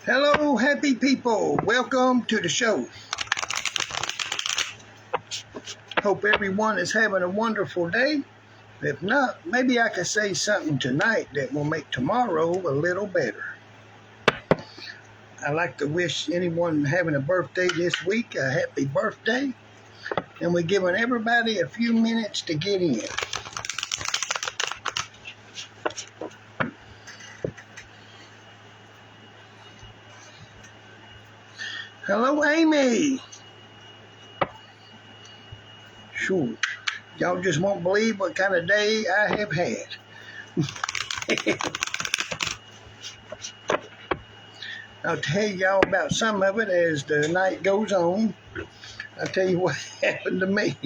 Hello, happy people. Welcome to the show. Hope everyone is having a wonderful day. If not, maybe I can say something tonight that will make tomorrow a little better. I'd like to wish anyone having a birthday this week a happy birthday. And we're giving everybody a few minutes to get in. Hello, Amy. Sure. Y'all just won't believe what kind of day I have had. I'll tell y'all about some of it as the night goes on. I'll tell you what happened to me.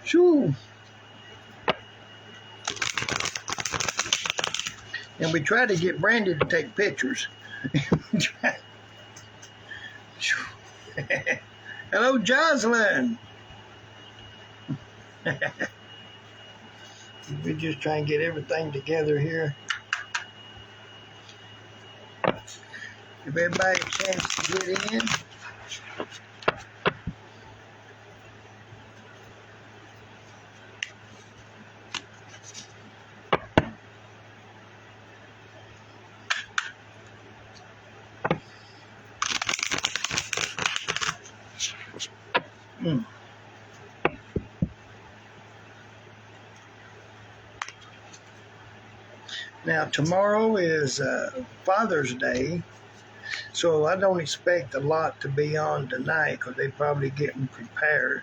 Sure. And we tried to get Brandy to take pictures. Hello, Jocelyn. We just try and get everything together here. Give everybody a chance to get in. Now, tomorrow is Father's Day, so I don't expect a lot to be on tonight because they're probably getting prepared.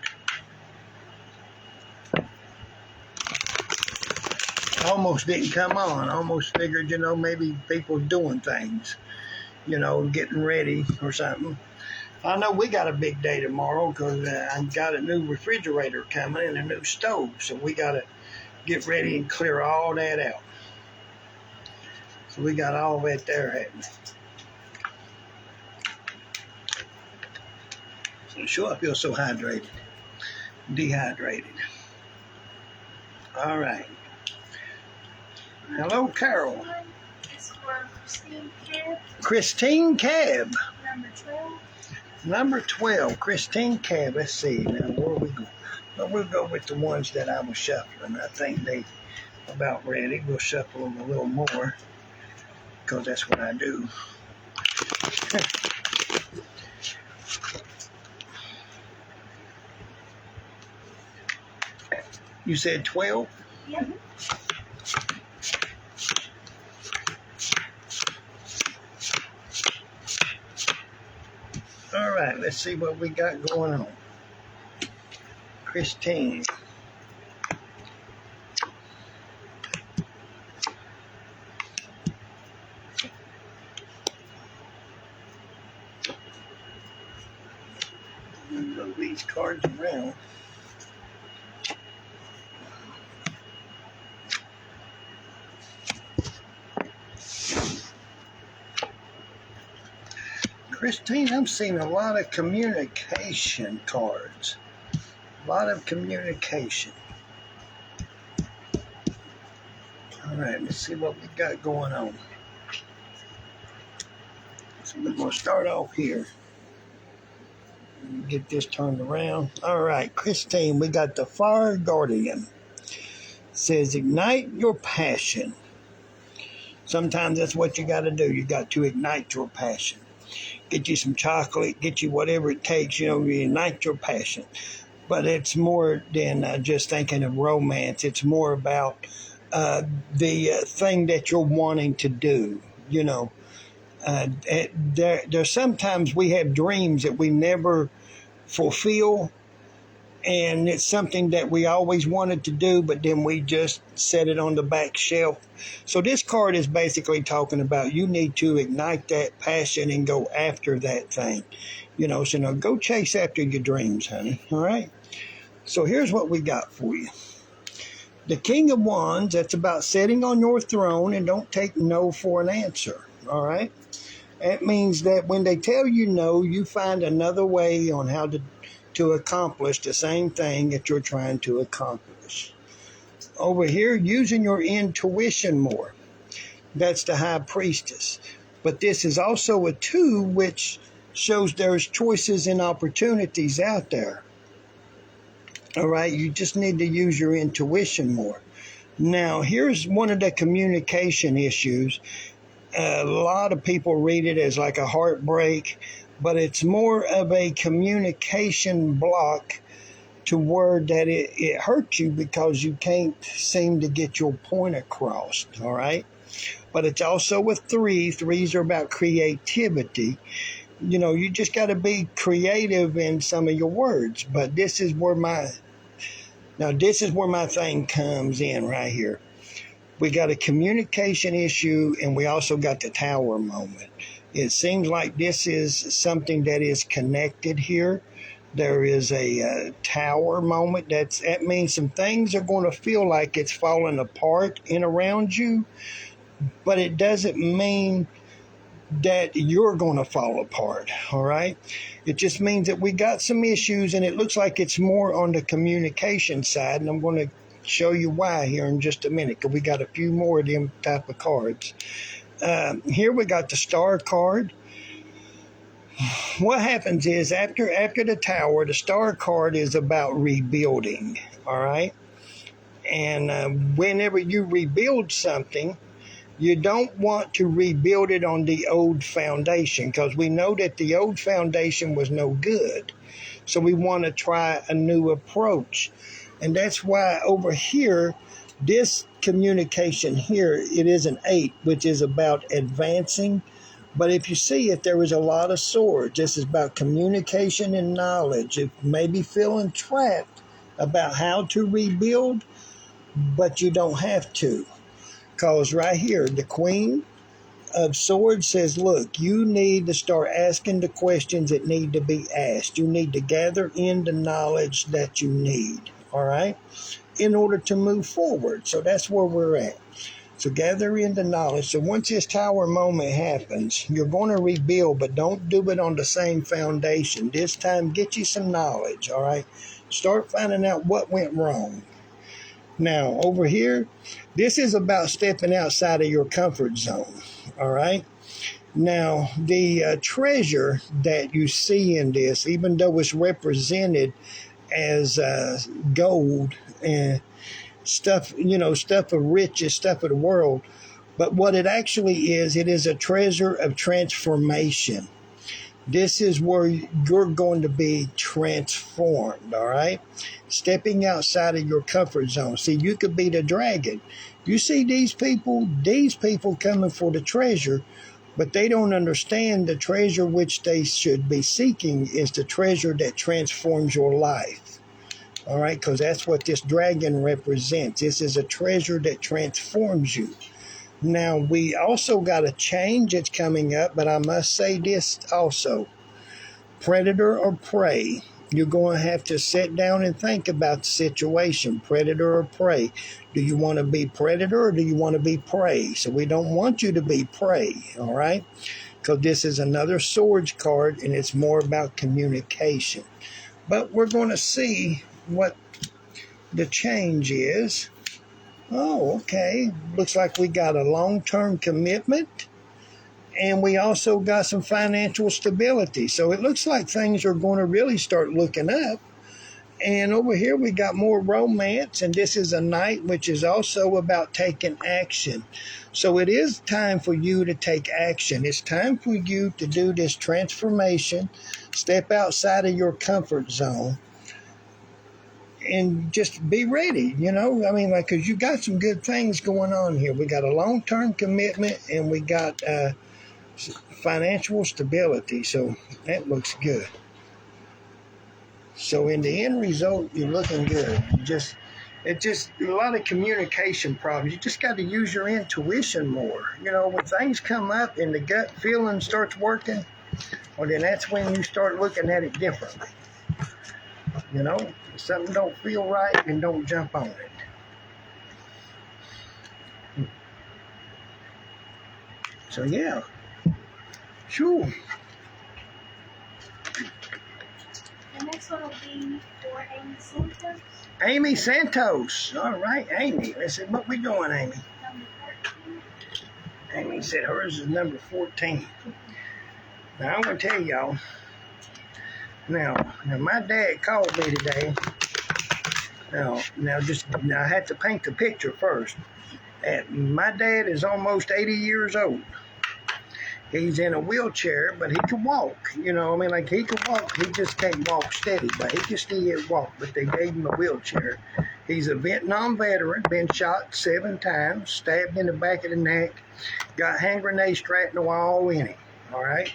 Almost didn't come on. Almost figured, maybe people doing things, getting ready or something. I know we got a big day tomorrow because I've got a new refrigerator coming and a new stove, so we got to get ready and clear all that out. So we got all that there happening. So sure I feel so dehydrated. All right. Hello, Carol. It's for Christine Cab. Christine Cab. Number 12. Number 12, Christine Cab. Let's see now where we go. Well, we'll go with the ones that I was shuffling. I think they about ready. We'll shuffle them a little more because that's what I do. You said 12? Yep. All right, let's see what we got going on. Christine. Move these cards around. Christine, I'm seeing a lot of communication cards. A lot of communication. All right, let's see what we got going on. So we're going to start off here. Get this turned around. All right, Christine, we got the Fire Guardian. It says, ignite your passion. Sometimes that's what you got to do. You got to ignite your passion. Get you some chocolate, get you whatever it takes, ignite your passion. But it's more than just thinking of romance. It's more about the thing that you're wanting to do, There's sometimes we have dreams that we never fulfill, and it's something that we always wanted to do, but then we just set it on the back shelf. So this card is basically talking about you need to ignite that passion and go after that thing. So now go chase after your dreams, honey. All right? So here's what we got for you. The King of Wands, that's about sitting on your throne and don't take no for an answer. All right? That means that when they tell you no, you find another way on how to accomplish the same thing that you're trying to accomplish. Over here, using your intuition more. That's the High Priestess. But this is also a 2, which shows there's choices and opportunities out there. All right, you just need to use your intuition more. Now, here's one of the communication issues. A lot of people read it as like a heartbreak, but it's more of a communication block to where that it hurts you because you can't seem to get your point across, all right? But it's also a 3. 3s are about creativity. You know, you just got to be creative in some of your words. But this is where my thing comes in right here. We got a communication issue, and we also got the tower moment. It seems like this is something that is connected here. There is a tower moment. That means some things are going to feel like it's falling apart in around you, but it doesn't mean that you're going to fall apart, all right? It just means that we got some issues, and it looks like it's more on the communication side, and I'm going to show you why here in just a minute, because we got a few more of them type of cards. Here we got the Star card. What happens is after the tower, the Star card is about rebuilding, all right? And whenever you rebuild something, you don't want to rebuild it on the old foundation, because we know that the old foundation was no good. So we want to try a new approach. And that's why over here, this communication here, it is an 8, which is about advancing. But if you see it, there is a lot of swords. This is about communication and knowledge. If maybe feeling trapped about how to rebuild, but you don't have to. Because right here, the Queen of Swords says, look, you need to start asking the questions that need to be asked. You need to gather in the knowledge that you need, all right, in order to move forward. So that's where we're at. So gather in the knowledge. So once this tower moment happens, you're going to rebuild, but don't do it on the same foundation. This time, get you some knowledge, all right? Start finding out what went wrong. Now, over here, this is about stepping outside of your comfort zone, all right? Now, the treasure that you see in this, even though it's represented as gold and stuff, stuff of riches, stuff of the world, but what it actually is, it is a treasure of transformation. This is where you're going to be transformed, all right? Stepping outside of your comfort zone. See, you could be the dragon. You see these people coming for the treasure, but they don't understand the treasure which they should be seeking is the treasure that transforms your life. All right, because that's what this dragon represents. This is a treasure that transforms you. Now, we also got a change that's coming up, but I must say this also. Predator or prey? You're going to have to sit down and think about the situation. Predator or prey? Do you want to be predator or do you want to be prey? So we don't want you to be prey, all right? Because this is another swords card, and it's more about communication. But we're going to see what the change is. Oh, okay. Looks like we got a long-term commitment, and we also got some financial stability. So it looks like things are going to really start looking up. And over here we got more romance, and this is a Knight, which is also about taking action. So it is time for you to take action. It's time for you to do this transformation, step outside of your comfort zone, and just be ready, because you got some good things going on here. We got a long-term commitment, and we got financial stability, so that looks good. So in the end result, you're looking good. It's just a lot of communication problems. You just got to use your intuition more. When things come up and the gut feeling starts working, well, then that's when you start looking at it differently. If something don't feel right, then don't jump on it. So, yeah. Sure. The next one will be for Amy Santos. Amy Santos. All right, Amy. Let's see what we doing, Amy. Number 14. Amy said hers is number 14. Now, I'm going to tell y'all. Now, my dad called me today. Now, I had to paint the picture first. My dad is almost 80 years old. He's in a wheelchair, but he can walk. You know, I mean, like he can walk. He just can't walk steady, but he can still walk. But they gave him a wheelchair. He's a Vietnam veteran, been shot 7 times, stabbed in the back of the neck, got hand grenades strapped in the wall in him. All right,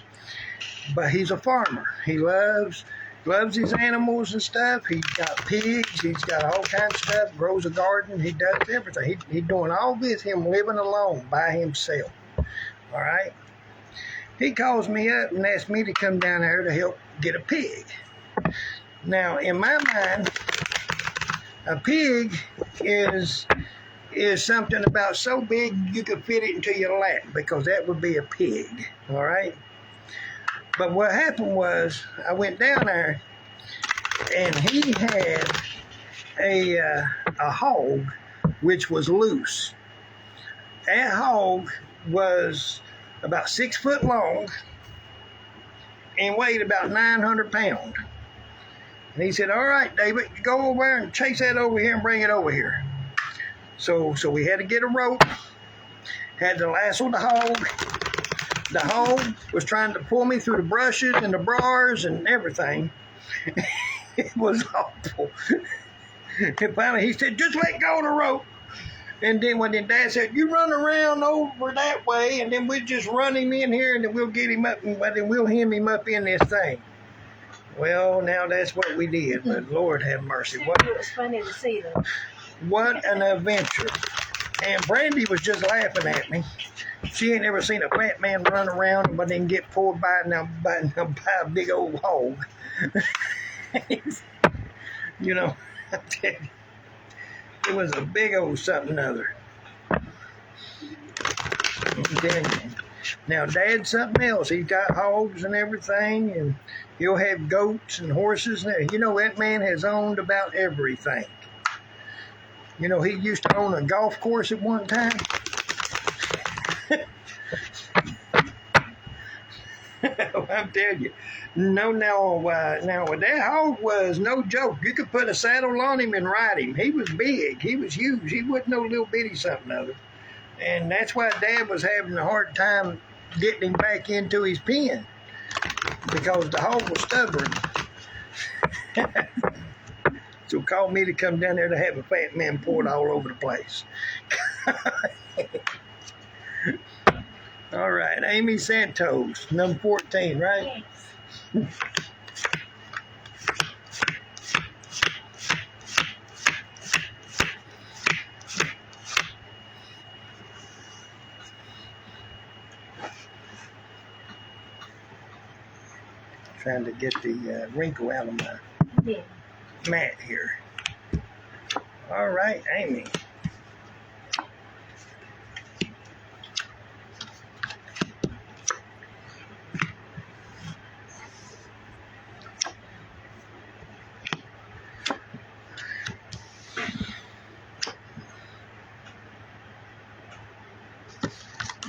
but he's a farmer. He loves his animals and stuff. He's got pigs. He's got all kinds of stuff. Grows a garden. He does everything. He's doing all this. Him living alone by himself. All right. He calls me up and asks me to come down there to help get a pig. Now, in my mind, a pig is something about so big you could fit it into your lap, because that would be a pig, all right? But what happened was, I went down there and he had a hog which was loose. That hog was about 6 foot long and weighed about 900 pounds. And he said, all right, David, go over there and chase that over here and bring it over here. So we had to get a rope, had to lasso the hog. The hog was trying to pull me through the brushes and the briars and everything. It was awful. And finally he said, just let go of the rope. And then when Dad said, you run around over that way, and then we'll just run him in here, and then we'll get him up, and then we'll hem him up in this thing. Well, now that's what we did, but Lord have mercy. It was funny to see them. What an adventure. And Brandy was just laughing at me. She ain't never seen a fat man run around but then get pulled by a big old hog. You know, I tell you. It was a big old something other. Now, Dad's something else. He's got hogs and everything, and he'll have goats and horses. You know, that man has owned about everything. You know, he used to own a golf course at one time. I'm telling you. Now, that hog was no joke. You could put a saddle on him and ride him. He was big. He was huge. He wasn't no little bitty something other. And that's why Dad was having a hard time getting him back into his pen, because the hog was stubborn. So called me to come down there to have a fat man poured all over the place. All right, Amy Santos, number 14, right? Yes. Trying to get the wrinkle out of my mat here. All right, Amy.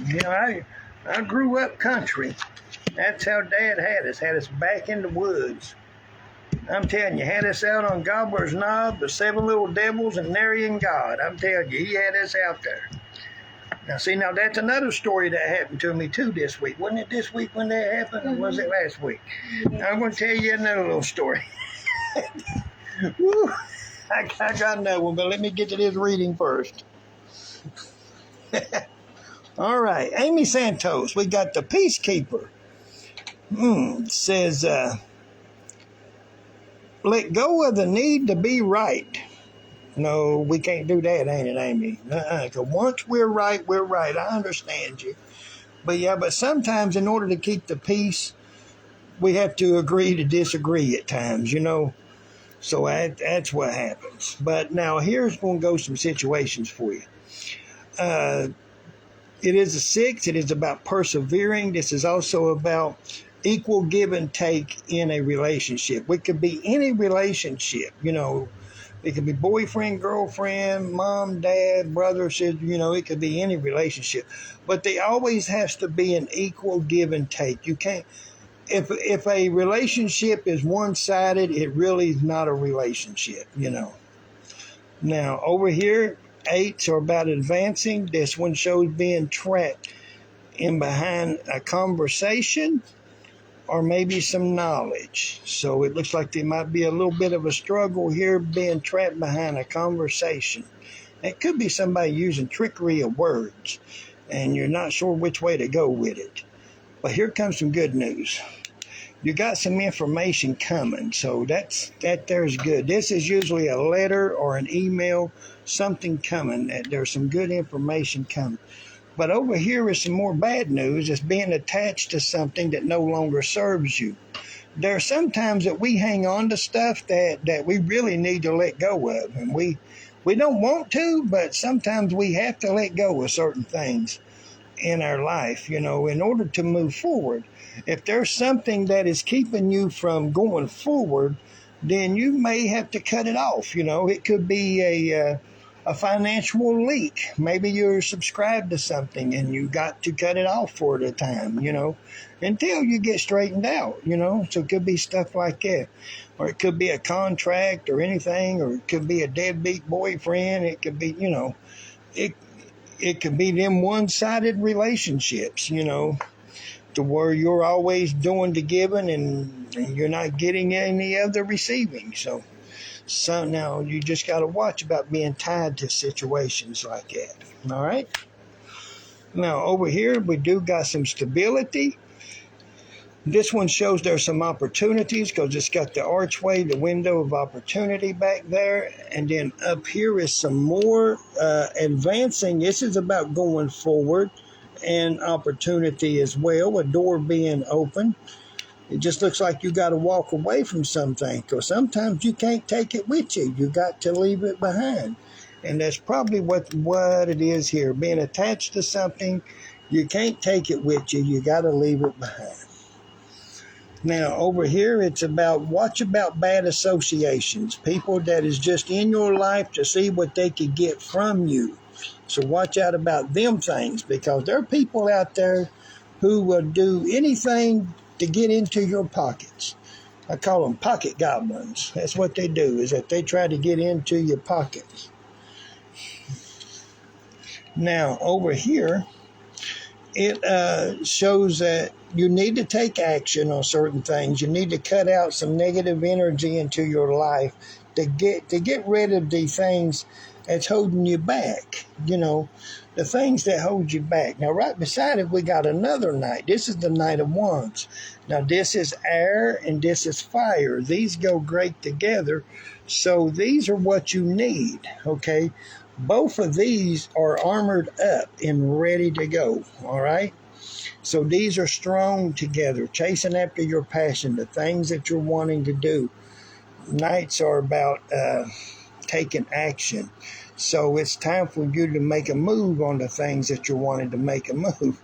You know, I grew up country. That's how Dad had us back in the woods. I'm telling you, had us out on Gobbler's Knob, the 7 Little Devils, and Narian God. I'm telling you, he had us out there. Now, that's another story that happened to me, too, this week. Wasn't it this week when that happened, or was it last week? I'm going to tell you another little story. Woo, I got another one, but let me get to this reading first. All right, Amy Santos, we got the Peacekeeper. Says, let go of the need to be right. No, we can't do that, ain't it, Amy? Because once we're right, we're right. I understand you. But sometimes in order to keep the peace, we have to agree to disagree at times, you know. So that's what happens. But now here's going to go some situations for you. It is a 6. It is about persevering. This is also about equal give and take in a relationship. It could be any relationship, you know. It could be boyfriend, girlfriend, mom, dad, brother, sister, it could be any relationship. But there always has to be an equal give and take. You can't, if a relationship is one-sided, it really is not a relationship. Now, over here, 8s are about advancing. This one shows being trapped in behind a conversation or maybe some knowledge. So it looks like there might be a little bit of a struggle here being trapped behind a conversation. It could be somebody using trickery of words, and you're not sure which way to go with it. But here comes some good news. You got some information coming, so that there's good. This is usually a letter or an email, something coming. There's some good information coming. But over here is some more bad news. It's being attached to something that no longer serves you. There are some times that we hang on to stuff that we really need to let go of. And we don't want to, but sometimes we have to let go of certain things in our life, in order to move forward. If there's something that is keeping you from going forward, then you may have to cut it off. It could be a financial leak. Maybe you're subscribed to something and you got to cut it off for a time, until you get straightened out, So it could be stuff like that. Or it could be a contract or anything, or it could be a deadbeat boyfriend. It could be, it could be them one-sided relationships, to where you're always doing the giving and you're not getting any of the receiving. So now you just got to watch about being tied to situations like that. All right. Now over here we do got some stability. This one shows there's some opportunities because it's got the archway, the window of opportunity back there. And then up here is some more advancing. This is about going forward and opportunity as well, a door being open. It just looks like you got to walk away from something because sometimes you can't take it with you. You got to leave it behind. And that's probably what it is here. Being attached to something, you can't take it with you. You got to leave it behind. Now, over here, it's about watch about bad associations. People that is just in your life to see what they could get from you. So watch out about them things because there are people out there who will do anything to get into your pockets. I call them pocket goblins. That's what they do, is that they try to get into your pockets. Now, over here, it shows that you need to take action on certain things. You need to cut out some negative energy into your life to get rid of the things that's holding you back. The things that hold you back. Now, right beside it, we got another knight. This is the Knight of Wands. Now, this is air and this is fire. These go great together. So these are what you need, okay? Both of these are armored up and ready to go, all right? So these are strong together, chasing after your passion, the things that you're wanting to do. Knights are about taking action. So it's time for you to make a move on the things that you're wanting to make a move.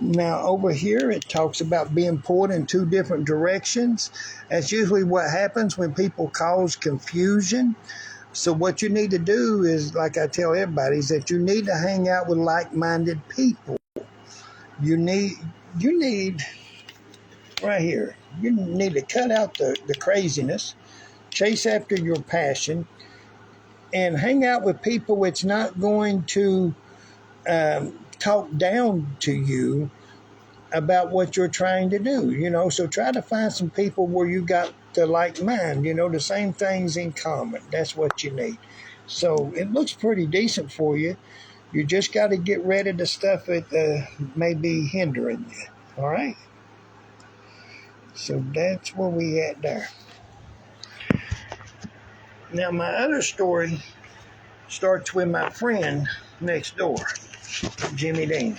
Now, over here, it talks about being pulled in two different directions. That's usually what happens when people cause confusion. So what you need to do is, like I tell everybody, is that you need to hang out with like-minded people. You need, right here, you need to cut out the craziness, chase after your passion, and hang out with people that's not going to talk down to you about what you're trying to do, so try to find some people where you got the like mind, the same things in common. That's what you need. So it looks pretty decent for you. You just got to get rid of the stuff that may be hindering you. All right? So that's where we at there. Now, my other story starts with my friend next door, Jimmy Dean.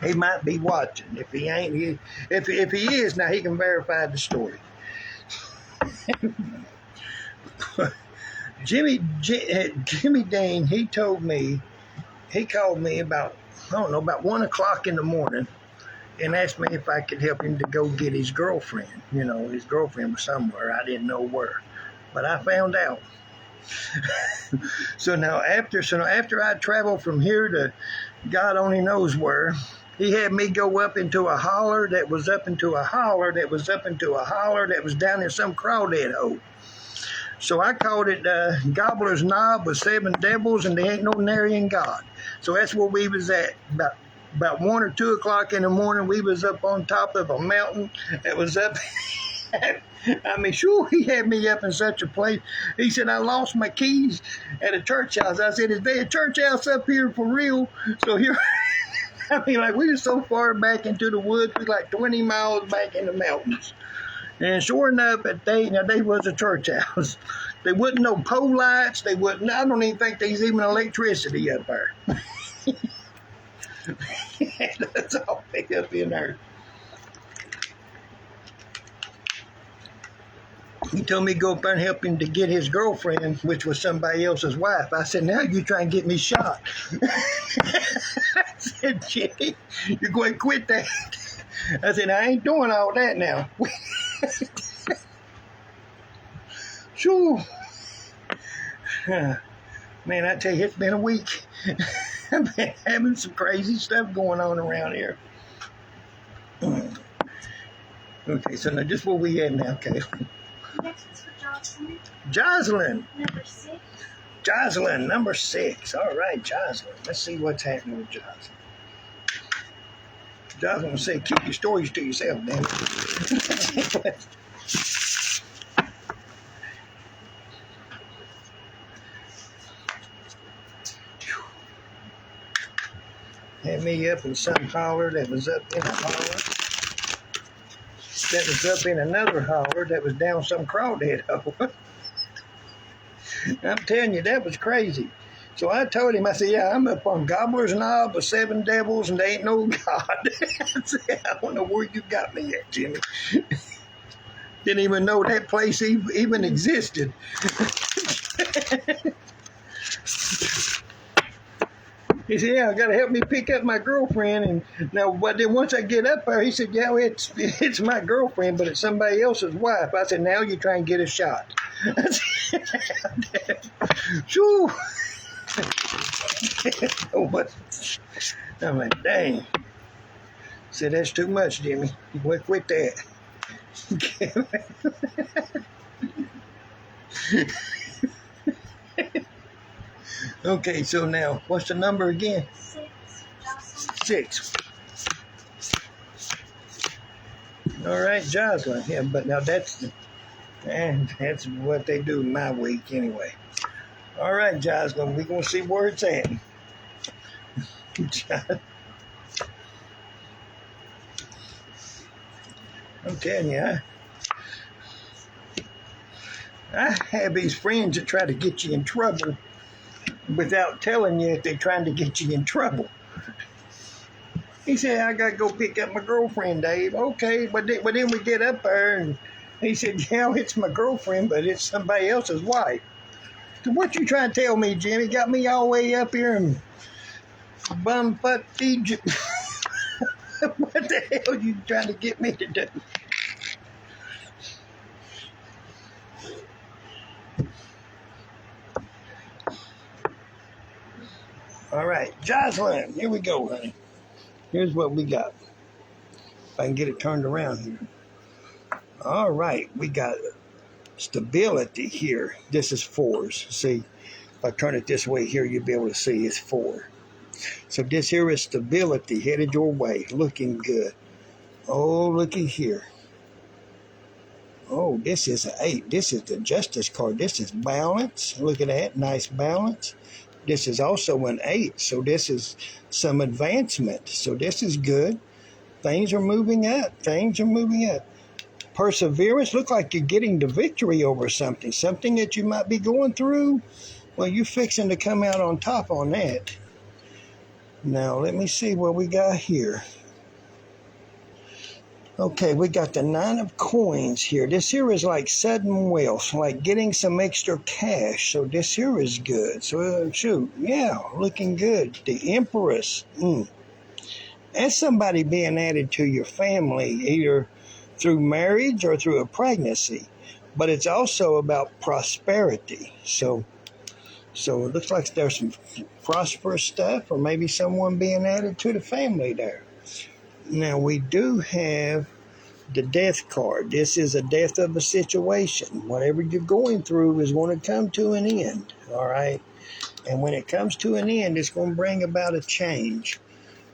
He might be watching. If he ain't, if he is, now he can verify the story. Jimmy Dean, he called me about 1 o'clock in the morning, and asked me if I could help him to go get his girlfriend. You know, his girlfriend was somewhere. I didn't know where, but I found out. So after I traveled from here to God only knows where, he had me go up into a holler that was up into a holler that was up into a holler that was down in some crawdad hole. So I called it Gobbler's Knob with 7 devils, and there ain't no nary God. So that's where we was at. About 1 or 2 o'clock in the morning, we was up on top of a mountain that was up. I mean, sure, he had me up in such a place. He said, I lost my keys at a church house. I said, is there a church house up here for real? So here, I mean, like, we were so far back into the woods, we like 20 miles back in the mountains. And sure enough, there was a church house. There wasn't no pole lights. I don't even think there's even electricity up there. That's all way up in there. He told me to go up there and help him to get his girlfriend, which was somebody else's wife. I said, now you try and get me shot. I said, Jimmy, you're going to quit that. I said, I ain't doing all that now. Sure. Man, I tell you, it's been a week. I've been having some crazy stuff going on around here. Okay, so now just where we at now, okay. Next is for Jocelyn. Jocelyn. Number 6. Jocelyn, number 6. All right, Jocelyn. Let's see what's happening with Jocelyn. Jocelyn will say, keep your stories to yourself, damn it. Had me up in some holler that was up in a holler. That was up in another holler that was down some crawdad hole. I'm telling you, that was crazy. So I told him, I said, yeah, I'm up on Gobbler's Knob with 7 devils and there ain't no God. I said, I don't know where you got me at, Jimmy. Didn't even know that place even existed. He said, yeah, I got to help me pick up my girlfriend. And now, but then once I get up there, he said, yeah, it's my girlfriend, but it's somebody else's wife. I said, now you try and get a shot. I said, shoo. I'm like, dang. I said, that's too much, Jimmy. You went quit that. Okay, so now, what's the number again? 6. Jocelyn. 6. All right, Jocelyn. Yeah, but now that's what they do in my week anyway. All right, Jocelyn, we're going to see where it's at. I'm telling you, I have these friends that try to get you in trouble without telling you if they're trying to get you in trouble. He said, I got to go pick up my girlfriend, Dave. Okay, but then we get up there, and he said, yeah, it's my girlfriend, but it's somebody else's wife. So what you trying to tell me, Jimmy? Got me all the way up here in bumfuck Egypt. What the hell are you trying to get me to do? All right, Jocelyn, here we go, honey. Here's what we got. If I can get it turned around here. All right, we got stability here. This is 4s. See, if I turn it this way here, you'll be able to see it's 4. So this here is stability, headed your way, looking good. Oh, looky here. Oh, this is an 8. This is the Justice card. This is balance. Look at that, nice balance. This is also an 8, so this is some advancement. So this is good. Things are moving up. Things are moving up. Perseverance, look like you're getting the victory over something. Something that you might be going through. Well, you're fixing to come out on top on that. Now, let me see what we got here. Okay, we got the 9 of coins here. This here is like sudden wealth, like getting some extra cash. So this here is good. So, shoot, yeah, looking good. The Empress. That's somebody being added to your family, either through marriage or through a pregnancy. But it's also about prosperity. So it looks like there's some prosperous stuff, or maybe someone being added to the family there. Now, we do have the death card. This is a death of a situation. Whatever you're going through is going to come to an end, all right? And when it comes to an end, it's going to bring about a change.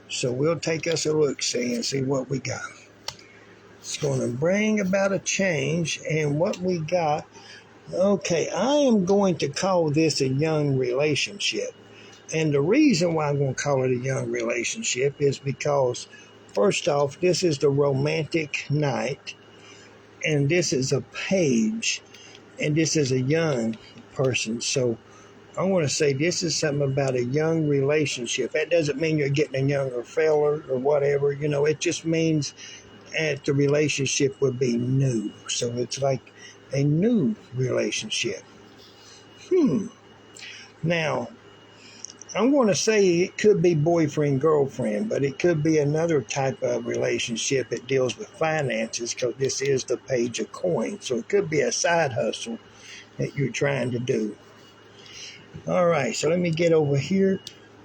So we'll take us a look-see and see what we got. It's going to bring about a change, and what we got, okay, I am going to call this a young relationship. And the reason why I'm going to call it a young relationship is because, first off, this is the romantic knight, and this is a page, and this is a young person. So I want to say this is something about a young relationship. That doesn't mean you're getting a younger fella or whatever. It just means that the relationship would be new. So it's like a new relationship. Now, I'm going to say it could be boyfriend, girlfriend, but it could be another type of relationship that deals with finances, because this is the page of coins. So it could be a side hustle that you're trying to do. All right, so let me get over here.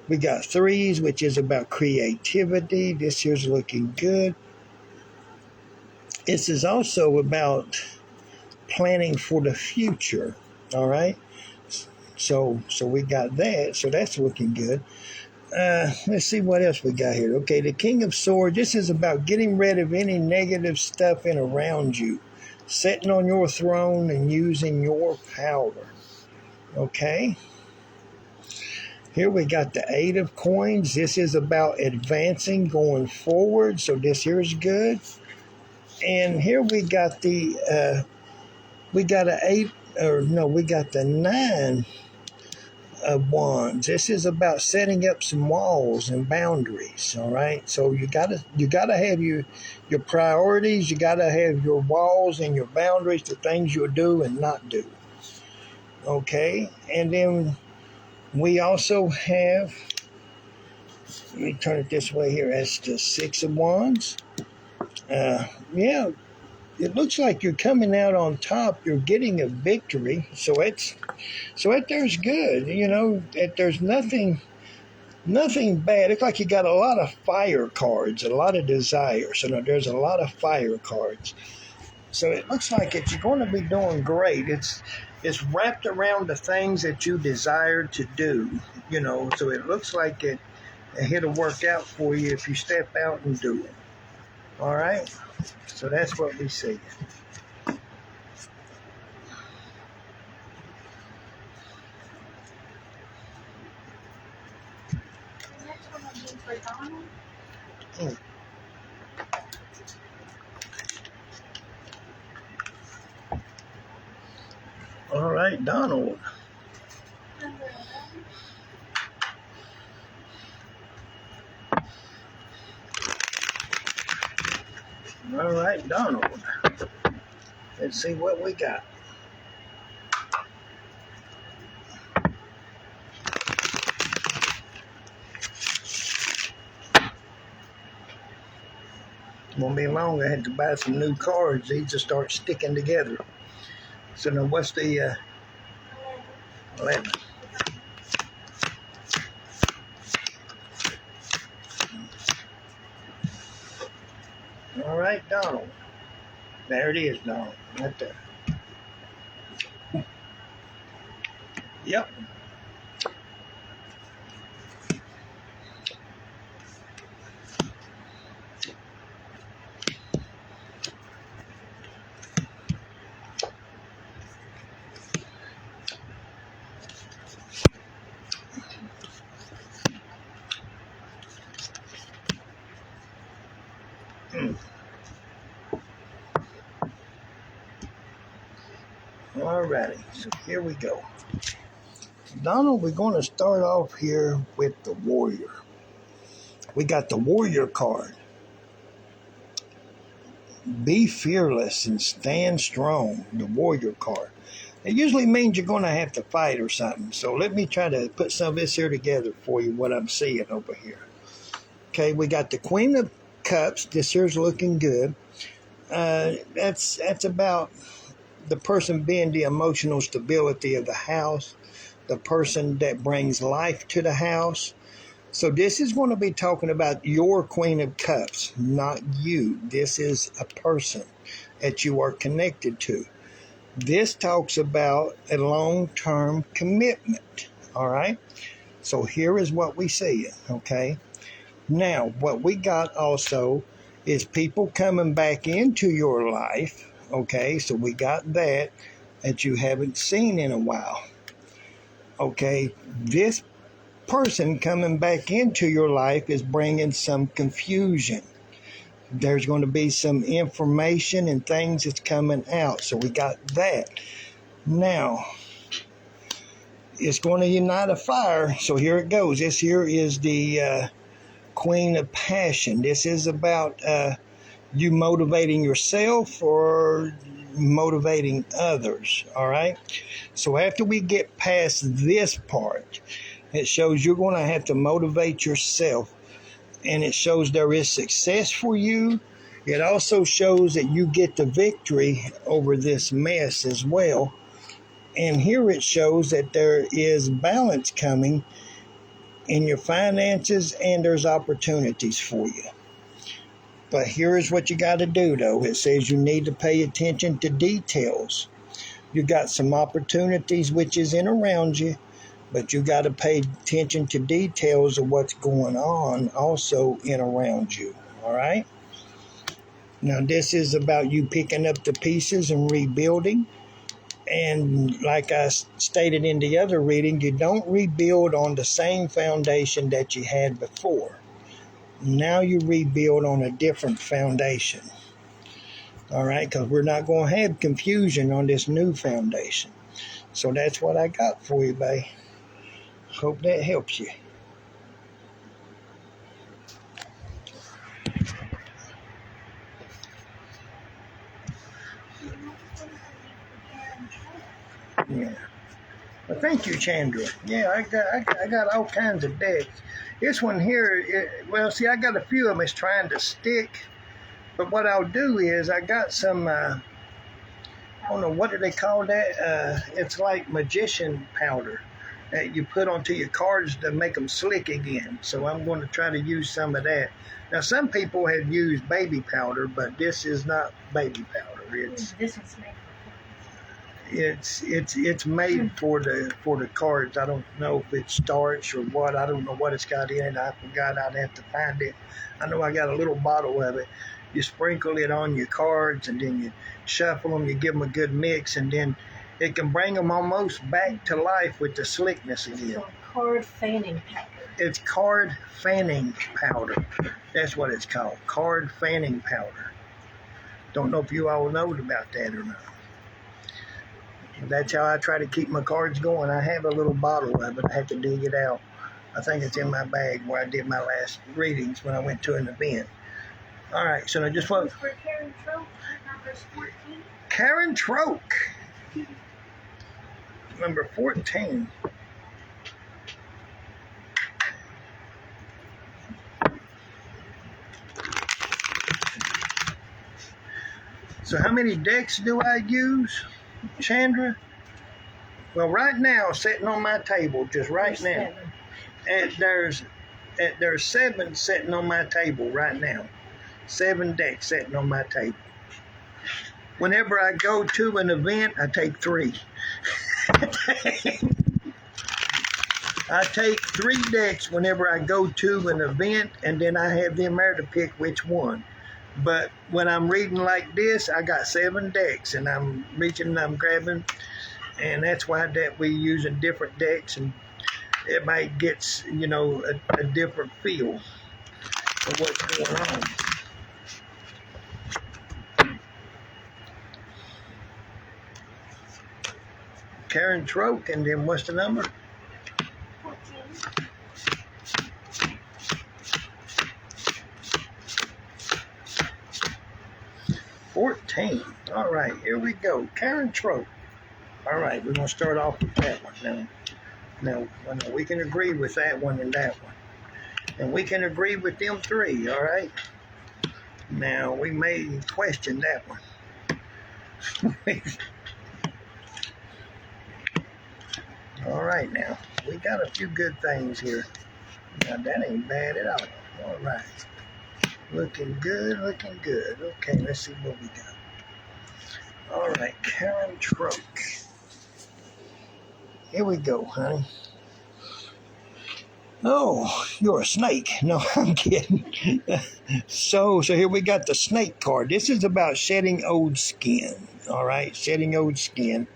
We got threes, which is about creativity. This here's looking good. This is also about planning for the future. All right, so we got that. So that's looking good. Let's see what else we got here. Okay, the King of Swords. This is about getting rid of any negative stuff in around you, sitting on your throne and using your power. Okay. Here we got the Eight of Coins. This is about advancing, going forward. So this here is good. And here we got the we got the Nine of Wands. This is about setting up some walls and boundaries. All right. So you gotta have your priorities. You gotta have your walls and your boundaries, the things you'll do and not do. Okay. And then we also have, let me turn it this way here. That's the Six of Wands. Yeah, it looks like you're coming out on top. You're getting a victory. So that there's good. That there's nothing bad. It's like you got a lot of fire cards, a lot of desire. So now there's a lot of fire cards. So it looks like you're going to be doing great. It's wrapped around the things that you desire to do, so it looks like it'll work out for you if you step out and do it. All right? So that's what we see. The next one will be for Donald. All right, Donald. All right, Donald. Let's see what we got. Won't be long. I had to buy some new cards. These just start sticking together. So now what's the 11? All right, Donald. There it is, Donald. Right there. Yep. All righty, so here we go. Donald, we're going to start off here with the Warrior. We got the Warrior card. Be fearless and stand strong, the Warrior card. It usually means you're going to have to fight or something. So let me try to put some of this here together for you, what I'm seeing over here. Okay, we got the Queen of Cups. This here's looking good. That's about the person being the emotional stability of the house, the person that brings life to the house. So this is going to be talking about your Queen of Cups, not you. This is a person that you are connected to. This talks about a long-term commitment, all right? So here is what we see, okay? Now, what we got also is people coming back into your life, okay? So we got that you haven't seen in a while, okay? This person coming back into your life is bringing some confusion. There's going to be some information and things that's coming out. So we got that. Now, it's going to unite a fire. So here it goes. This here is the Queen of Passion. This is about you motivating yourself or motivating others. All right. So after we get past this part, it shows you're going to have to motivate yourself. And it shows there is success for you. It also shows that you get the victory over this mess as well. And here it shows that there is balance coming in your finances and there's opportunities for you. But here is what you got to do, though. It says you need to pay attention to details. You got some opportunities which is in around you, but you got to pay attention to details of what's going on also in around you, all right? Now, this is about you picking up the pieces and rebuilding. And like I stated in the other reading, you don't rebuild on the same foundation that you had before. Now you rebuild on a different foundation, all right? Because we're not going to have confusion on this new foundation. So that's what I got for you, babe. Hope that helps you. Yeah. Well, thank you, Chandra. Yeah, I got all kinds of decks. This one here, see, I got a few of them. It's trying to stick. But what I'll do is I got some, I don't know, what do they call that? It's like magician powder that you put onto your cards to make them slick again. So I'm going to try to use some of that. Now, some people have used baby powder, but this is not baby powder. This one's made it's made for the cards. I don't know if it's starch or what. I don't know what it's got in it. I forgot. I'd have to find it. I know I got a little bottle of it. You sprinkle it on your cards and then you shuffle them. You give them a good mix and then it can bring them almost back to life with the slickness again. So card fanning powder. It's card fanning powder. That's what it's called. Card fanning powder. Don't know if you all know about that or not. That's how I try to keep my cards going. I have a little bottle of it. I have to dig it out. I think it's in my bag where I did my last readings when I went to an event. All right, so I just want... For Karen Troke, number 14. Karen Troke. Number 14. So how many decks do I use, Chandra? Well, right now, sitting on my table, just right now, and there's 7 sitting on my table right now. 7 decks sitting on my table. Whenever I go to an event, I take 3. I take 3 decks whenever I go to an event, and then I have them there to pick which one. But when I'm reading like this, I got 7 decks, and I'm reaching and I'm grabbing, and that's why that we using different decks, and everybody gets, a different feel of what's going on. Karen Troke, and then what's the number? 14. All right, here we go. Karen Troke. All right, we're going to start off with that one now. Now, we can agree with that one and that one. And we can agree with them three, all right? Now, we may question that one. All right, now. We got a few good things here. Now, that ain't bad at all. All right. Looking good, looking good. Okay, let's see what we got. All right, Karen Trunk. Here we go, honey. Oh, you're a snake. No, I'm kidding. So here we got the snake card. This is about shedding old skin. All right, shedding old skin.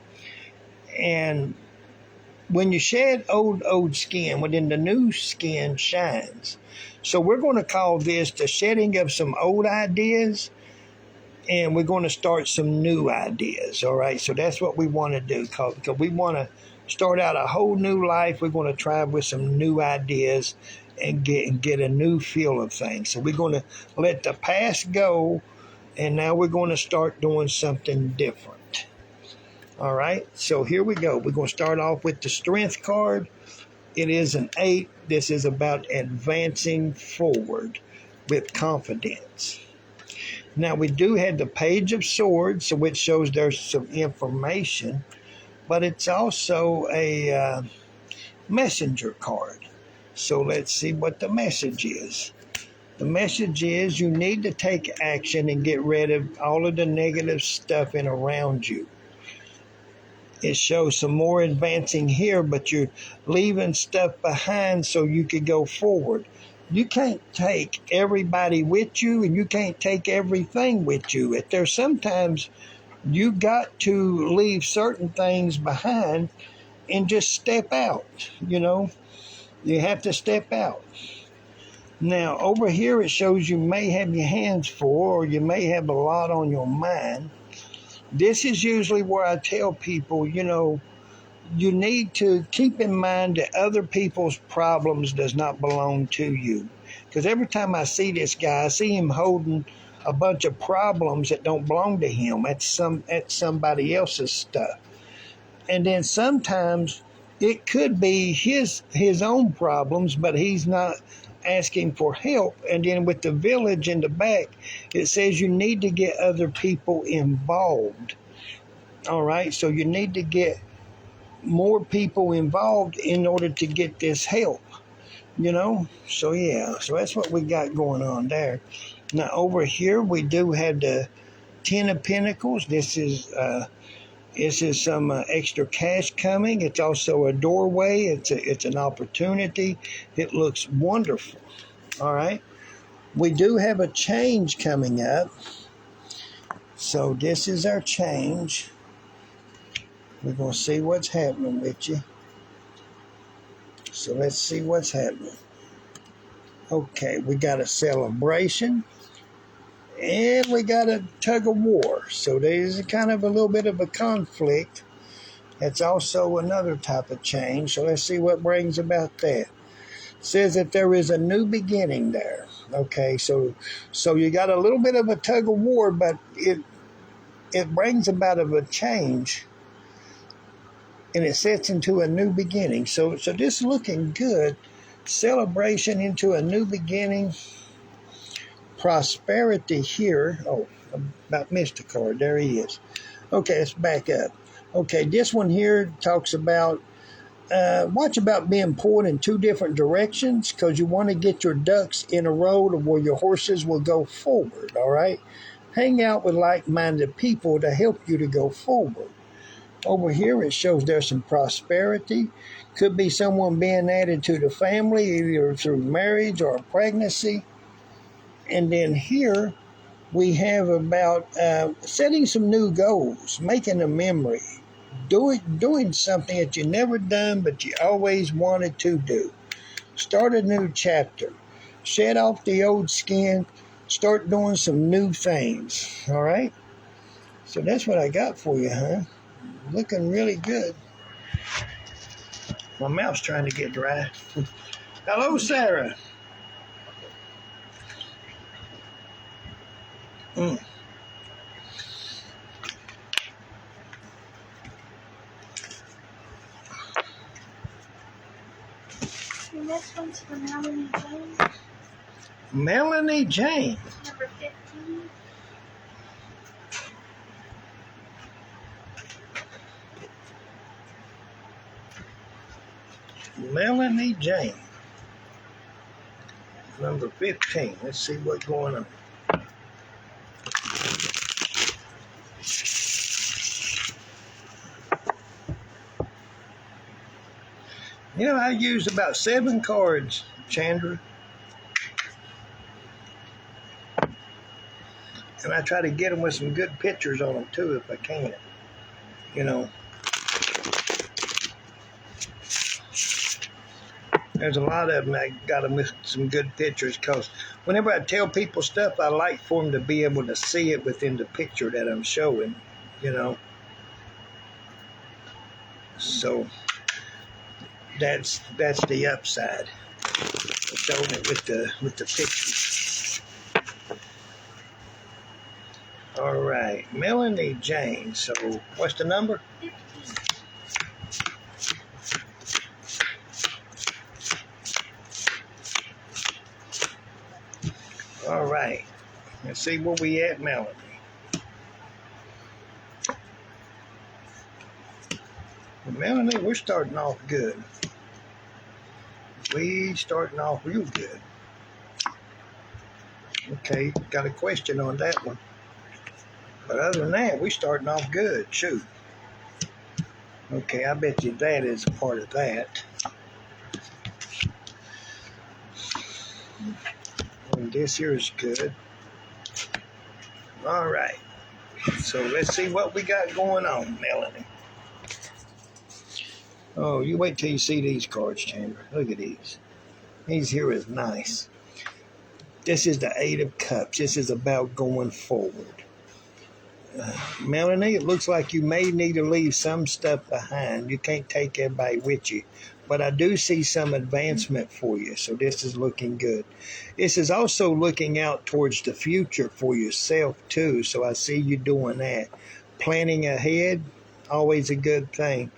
And when you shed old skin, well, then the new skin shines. So we're going to call this the shedding of some old ideas, and we're going to start some new ideas. All right, so that's what we want to do, because we want to start out a whole new life. We're going to try with some new ideas and get a new feel of things. So we're going to let the past go, and now we're going to start doing something different. All right, so here we go. We're going to start off with the Strength card. It is an 8. This is about advancing forward with confidence. Now, we do have the Page of Swords, which shows there's some information, but it's also a messenger card. So let's see what the message is. The message is you need to take action and get rid of all of the negative stuff in around you. It shows some more advancing here, but you're leaving stuff behind so you could go forward. You can't take everybody with you, and you can't take everything with you. There's sometimes you got to leave certain things behind and just step out. You have to step out. Now, over here it shows you may have your hands full, or you may have a lot on your mind. This is usually where I tell people, you need to keep in mind that other people's problems does not belong to you. Because every time I see this guy, I see him holding a bunch of problems that don't belong to him. That's somebody else's stuff. And then sometimes it could be his own problems, but he's not asking for help. And then with the village in the back, it says you need to get other people involved. All right, so you need to get more people involved in order to get this help. So yeah, so that's what we got going on there. Now over here we do have the 10 of Pentacles. This is some extra cash coming. It's also a doorway. It's an opportunity. It looks wonderful. All right. We do have a change coming up. So this is our change. We're going to see what's happening with you. So let's see what's happening. Okay, we got a celebration. And we got a tug of war. So there's kind of a little bit of a conflict. That's also another type of change. So let's see what brings about that. It says that there is a new beginning there. Okay, so you got a little bit of a tug of war, but it brings about a change. And it sets into a new beginning. So this is looking good. Celebration into a new beginning. Prosperity here. Oh, I about missed a card. There he is. Okay, let's back up. Okay, this one here talks about watch about being pulled in two different directions, because you want to get your ducks in a row to where your horses will go forward, all right? Hang out with like-minded people to help you to go forward. Over here it shows there's some prosperity. Could be someone being added to the family, either through marriage or pregnancy. And then here we have about setting some new goals, making a memory, doing something that you never done but you always wanted to do. Start a new chapter. Shed off the old skin. Start doing some new things. All right? So that's what I got for you, huh? Looking really good. My mouth's trying to get dry. Hello, Sarah. The next one's for Melanie James. Melanie Jane. Number 15. Melanie Jane. Number 15. Let's see what's going on. You know, I used about 7 cards, Chandra. And I try to get them with some good pictures on them, too, if I can. You know. There's a lot of them I got them with some good pictures, because whenever I tell people stuff, I like for them to be able to see it within the picture that I'm showing, you know. So that's the upside of showing it with the pictures. All right, Melanie Jane. So what's the number? 15. All right. Let's see where we at, Melanie. Well, Melanie, we're starting off good. We starting off real good. Okay, got a question on that one. But other than that, we starting off good. Shoot. Okay, I bet you that is a part of that. And this here is good. All right. So let's see what we got going on, Melanie. Oh, you wait till you see these cards, Chandra. Look at these. These here is nice. This is the 8 of Cups. This is about going forward. Melanie, it looks like you may need to leave some stuff behind. You can't take everybody with you. But I do see some advancement for you, so this is looking good. This is also looking out towards the future for yourself, too, so I see you doing that. Planning ahead, always a good thing.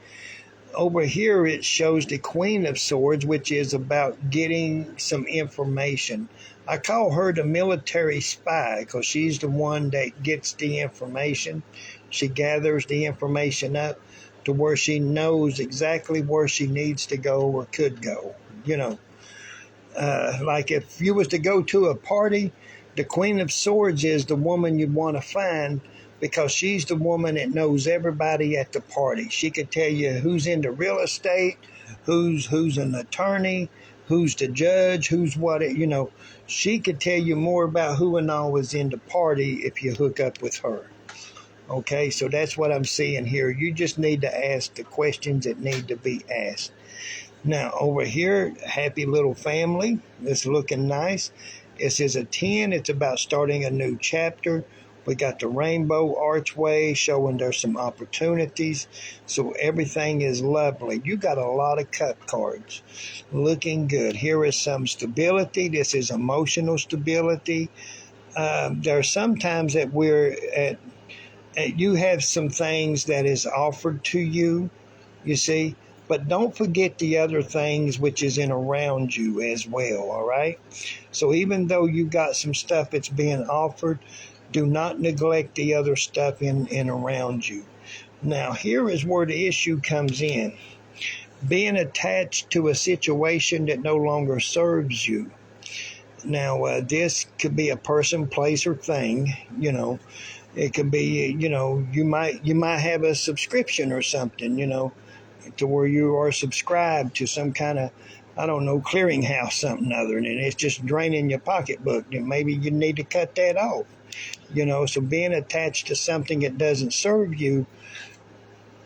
Over here, it shows the Queen of Swords, which is about getting some information. I call her the military spy because she's the one that gets the information. She gathers the information up to where she knows exactly where she needs to go or could go. You know, like if you was to go to a party, the Queen of Swords is the woman you'd want to find, because she's the woman that knows everybody at the party. She could tell you who's into real estate, who's an attorney, who's the judge, who's what, you know. She could tell you more about who and all is in the party if you hook up with her. Okay, so that's what I'm seeing here. You just need to ask the questions that need to be asked. Now, over here, happy little family. It's looking nice. This is a 10. It's about starting a new chapter. We got the rainbow archway showing there's some opportunities. So everything is lovely. You got a lot of cup cards. Looking good. Here is some stability. This is emotional stability. There are some times that we're at, you have some things that is offered to you, you see. But don't forget the other things which is in around you as well, all right? So even though you got some stuff that's being offered, do not neglect the other stuff in around you. Now, here is where the issue comes in. Being attached to a situation that no longer serves you. Now, this could be a person, place, or thing, you know. It could be, you know, you might have a subscription or something, you know, to where you are subscribed to some kind of, I don't know, clearinghouse, something other, and it's just draining your pocketbook. And maybe you need to cut that off. You know, so being attached to something that doesn't serve you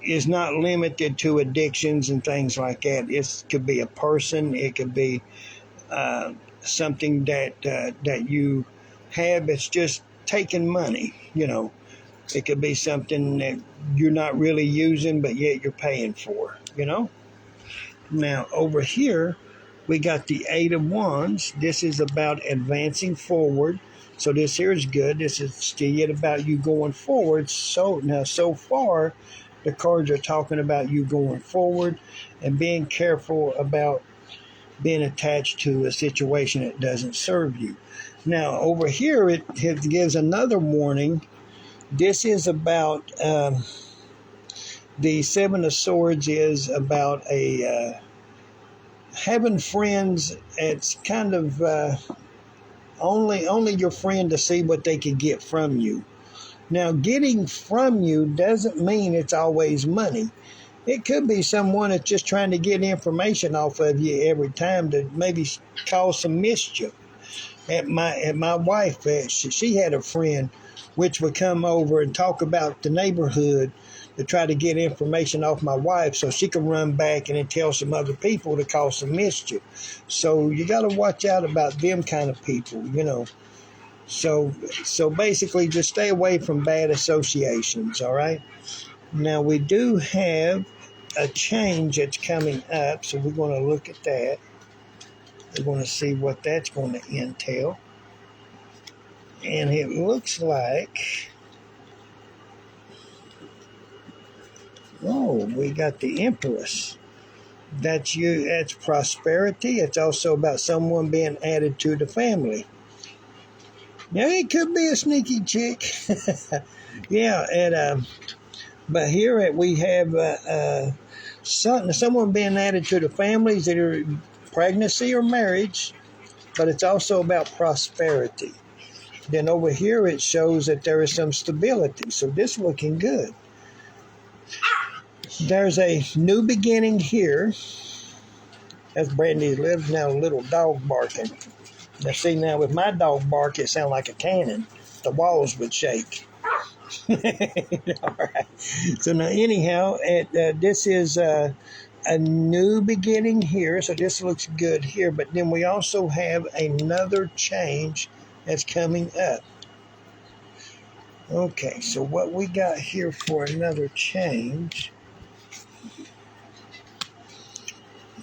is not limited to addictions and things like that. It could be a person. It could be something that you have that's just taking money, you know. It could be something that you're not really using, but yet you're paying for, you know. Now, over here, we got the 8 of Wands. This is about advancing forward. So this here is good. This is still about you going forward. So now, so far, the cards are talking about you going forward and being careful about being attached to a situation that doesn't serve you. Now, over here, it gives another warning. This is about the Seven of Swords is about having friends. It's kind of only your friend to see what they can get from you. Now, getting from you doesn't mean it's always money. It could be someone that's just trying to get information off of you every time to maybe cause some mischief. At my wife, she had a friend which would come over and talk about the neighborhood to try to get information off my wife so she could run back and then tell some other people to cause some mischief. So you got to watch out about them kind of people, you know. So basically just stay away from bad associations, all right? Now we do have a change that's coming up, so we're going to look at that. We're going to see what that's going to entail. And it looks like, oh, we got the Empress. That's you. That's prosperity. It's also about someone being added to the family. Now, it could be a sneaky chick. Yeah, and but here we have someone being added to the families, either pregnancy or marriage, but it's also about prosperity. Then over here it shows that there is some stability, so this is looking good. There's a new beginning here. That's Brandy's little dog barking. Now see, now with my dog bark, it sounds like a cannon. The walls would shake. All right. So now anyhow, this is a new beginning here, so this looks good here, but then we also have another change that's coming up. Okay, so what we got here for another change.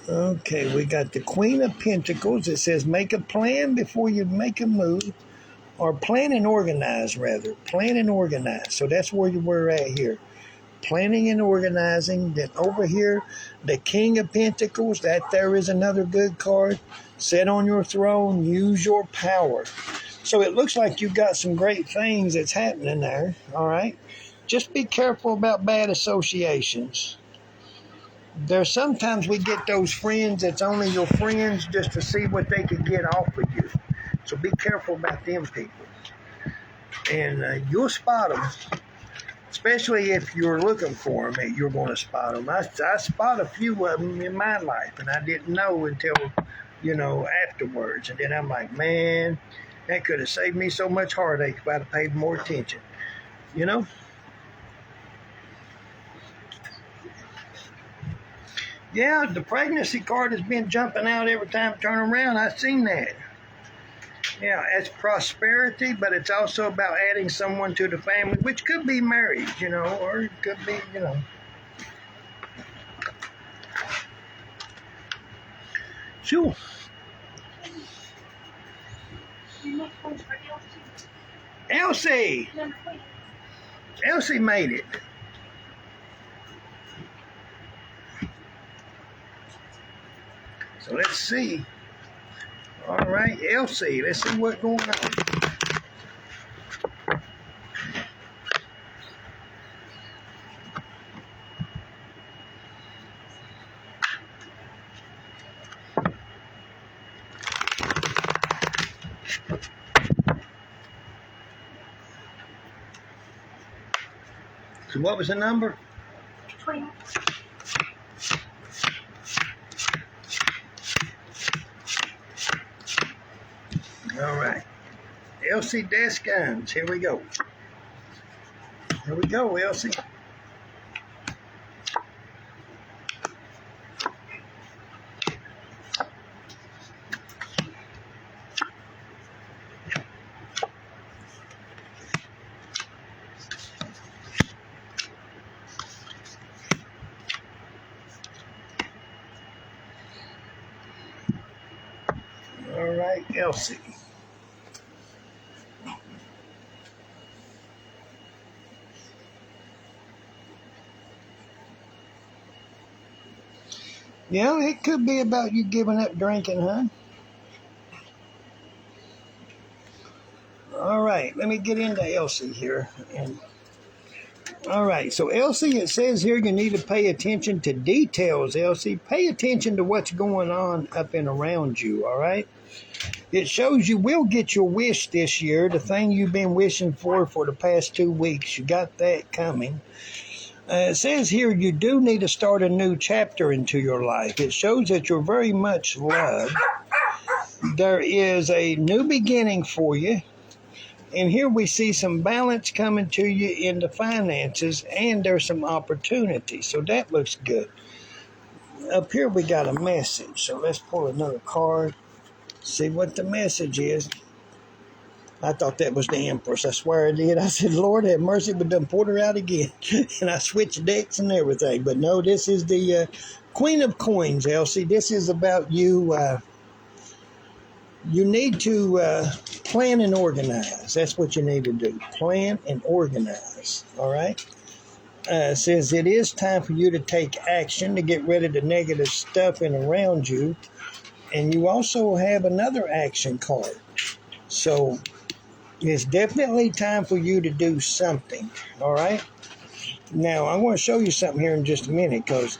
Okay, we got the Queen of Pentacles. It says make a plan before you make a move, or plan and organize, rather. Plan and organize. So that's where we're at here. Planning and organizing. Then over here, the King of Pentacles. That there is another good card. Sit on your throne. Use your power. So it looks like you've got some great things that's happening there. All right. Just be careful about bad associations. There's sometimes we get those friends that's only your friends just to see what they can get off of you. So be careful about them people. And you'll spot them. Especially if you're looking for them, you're going to spot them. I spot a few of them in my life, and I didn't know until, afterwards. And then I'm like, man, that could have saved me so much heartache if I'd have paid more attention. You know? Yeah, the pregnancy card has been jumping out every time I turn around. I've seen that. Yeah, it's prosperity, but it's also about adding someone to the family, which could be marriage, or it could be, Sure. Elsie! Elsie made it. So let's see. All right, Elsie, let's see what's going on. So what was the number? 20. All right. Elsie Descans. Here we go. Here we go, Elsie. All right, Elsie. Yeah, it could be about you giving up drinking, huh? All right, let me get into Elsie here. All right, so Elsie, it says here you need to pay attention to details, Elsie. Pay attention to what's going on up and around you, all right? It shows you will get your wish this year, the thing you've been wishing for the past 2 weeks. You got that coming. It says here you do need to start a new chapter into your life. It shows that you're very much loved. There is a new beginning for you. And here we see some balance coming to you in the finances, and there's some opportunity. So that looks good. Up here we got a message. So let's pull another card. See what the message is. I thought that was the Empress. I swear I did. I said, Lord have mercy, but done pulled her out again. And I switched decks and everything. But no, this is the Queen of Coins, Elsie. This is about you. You need to plan and organize. That's what you need to do. Plan and organize. All right? It says it is time for you to take action to get rid of the negative stuff in around you. And you also have another action card. So it's definitely time for you to do something. All right? Now, I'm going to show you something here in just a minute, because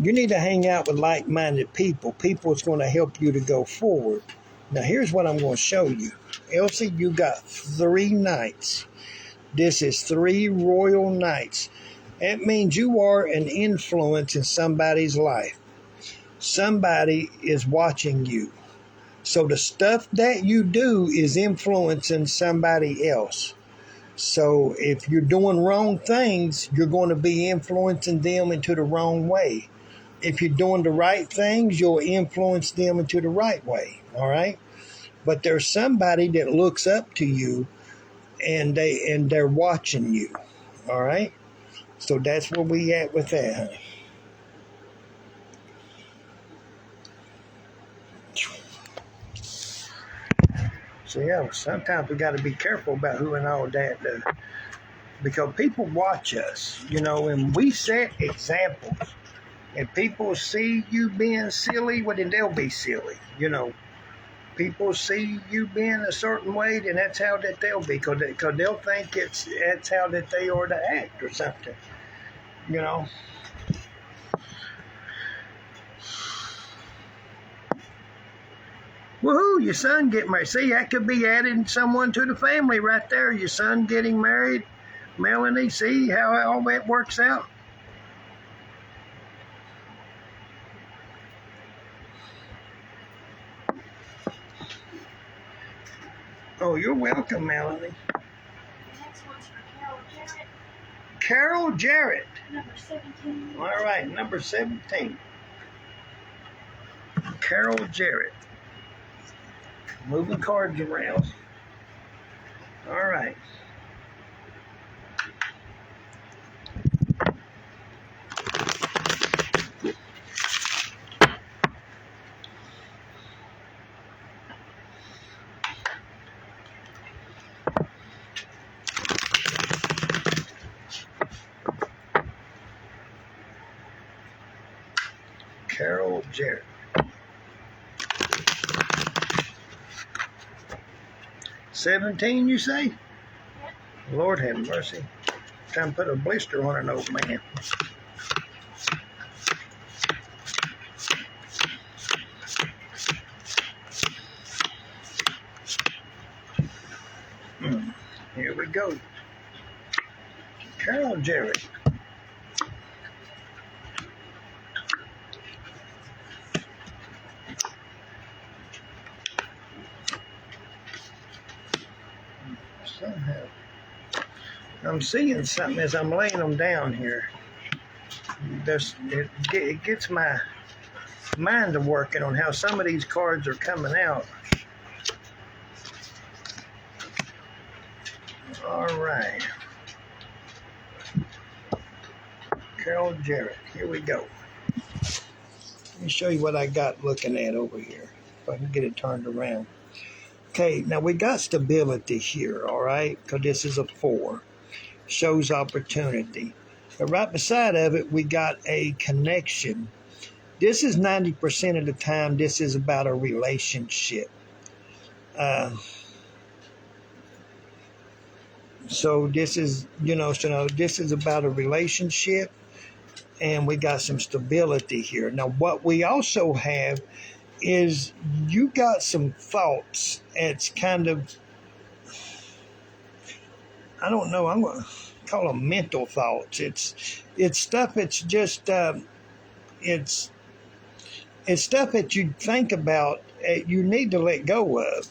you need to hang out with like-minded people. People that's going to help you to go forward. Now, here's what I'm going to show you. Elsie, you got 3 knights. This is 3 royal knights. That means you are an influence in somebody's life. Somebody is watching you. So the stuff that you do is influencing somebody else. So if you're doing wrong things, you're going to be influencing them into the wrong way. If you're doing the right things, you'll influence them into the right way. All right? But there's somebody that looks up to you, and they're watching you. All right? So that's where we at with that, honey. So yeah, sometimes we got to be careful about who and all that, because people watch us, and we set examples. If people see you being silly, well, then they'll be silly, People see you being a certain way, then that's how that they'll be, because they'll think that's how that they are to act or something, Woohoo, your son getting married. See, that could be adding someone to the family right there. Your son getting married. Melanie, see how all that works out? Oh, you're welcome, Melanie. The next one's for Carol Jarrett. Carol Jarrett. Number 17. All right, number 17. Carol Jarrett. Moving cards around. All right. Carol Jarrett. $17, you say? Yep. Lord have mercy. Trying to put a blister on an old man. Here we go. Carol Jarrett. Somehow, I'm seeing something as I'm laying them down here. It gets my mind to working on how some of these cards are coming out. All right. Carol Jarrett. Here we go. Let me show you what I got looking at over here. If I can get it turned around. Okay, now we got stability here, all right? Because this is a 4. Shows opportunity. But right beside of it, we got a connection. This is 90% of the time, this is about a relationship. So this is, this is about a relationship, and we got some stability here. Now, what we also have is you got some thoughts. It's kind of, I don't know, I'm going to call them mental thoughts. It's stuff that's just, it's stuff that you think about, you need to let go of.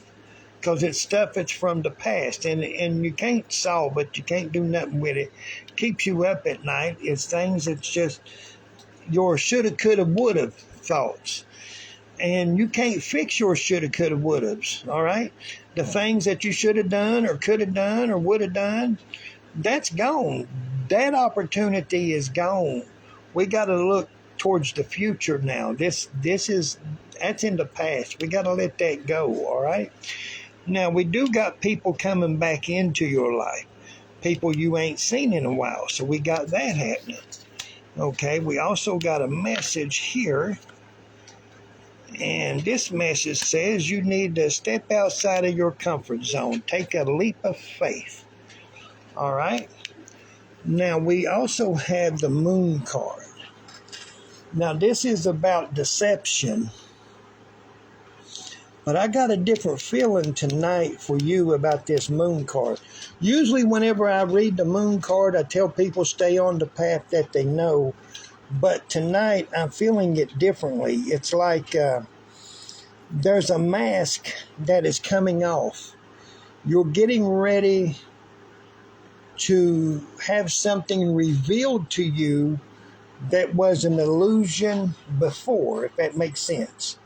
Because it's stuff that's from the past, and you can't solve it. You can't do nothing with it. Keeps you up at night. It's things that's just your shoulda, coulda, woulda thoughts. And you can't fix your shoulda, coulda, wouldas, all right? The things that you should have done or could have done or would have done, that's gone. That opportunity is gone. We got to look towards the future now. That's in the past. We got to let that go, all right? Now, we do got people coming back into your life, people you ain't seen in a while, so we got that happening. Okay, we also got a message here, and this message says you need to step outside of your comfort zone, take a leap of faith. All right, now we also have the Moon card. Now, this is about deception. But I got a different feeling tonight for you about this Moon card. Usually whenever I read the Moon card, I tell people stay on the path that they know. But tonight, I'm feeling it differently. It's like there's a mask that is coming off. You're getting ready to have something revealed to you that was an illusion before, if that makes sense.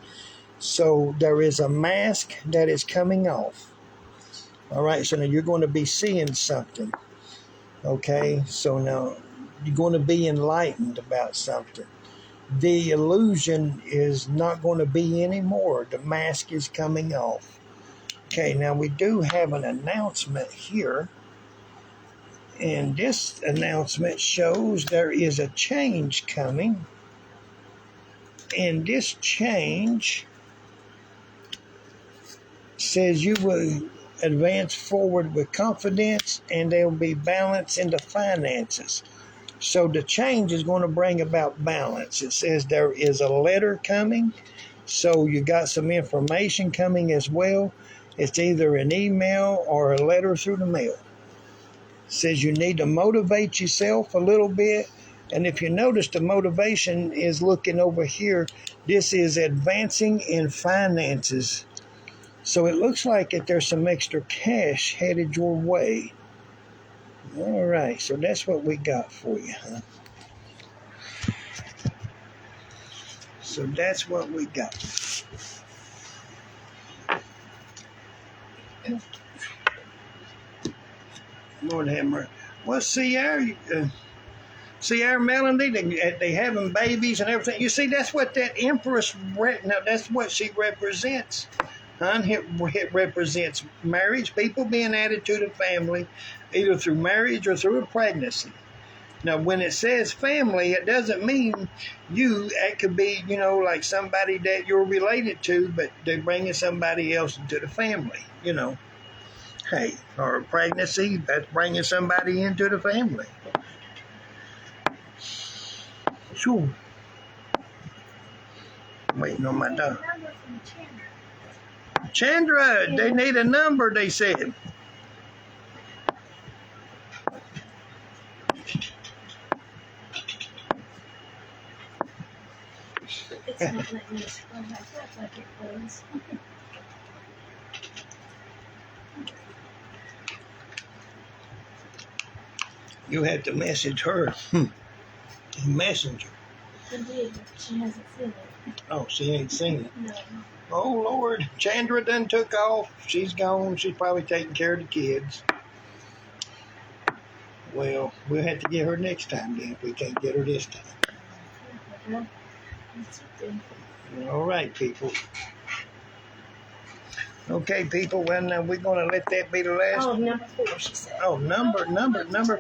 So there is a mask that is coming off. All right, so now you're going to be seeing something. Okay, so now you're going to be enlightened about something. The illusion is not going to be anymore. The mask is coming off. Okay, now we do have an announcement here. And this announcement shows there is a change coming. And this change says you will advance forward with confidence, and there will be balance in the finances. So the change is going to bring about balance. It says there is a letter coming, so you got some information coming as well. It's either an email or a letter through the mail. It says you need to motivate yourself a little bit, and if you notice, the motivation is looking over here. This is advancing in finances. So it looks like that there's some extra cash headed your way. All right, so that's what we got for you, huh? So that's what we got. Lord have mercy. Well, see our Melody, they having babies and everything. You see, that's what that Empress, now that's what she represents. It represents marriage, people being added to the family, either through marriage or through a pregnancy. Now, when it says family, it doesn't mean you. It could be, like somebody that you're related to, but they're bringing somebody else into the family, Hey, or a pregnancy, that's bringing somebody into the family. Sure. I'm waiting on my dog. Chandra, they need a number, they said. It's not letting me scroll back up like it was. You had to message her. Messenger. I did, but she hasn't seen it. Oh, she ain't seen it. No. Oh, Lord. Chandra done took off. She's gone. She's probably taking care of the kids. Well, we'll have to get her next time then if we can't get her this time. Well, All right, people. Okay, people. Well, now we're going to let that be the last. Oh, number 4, she said. Oh, number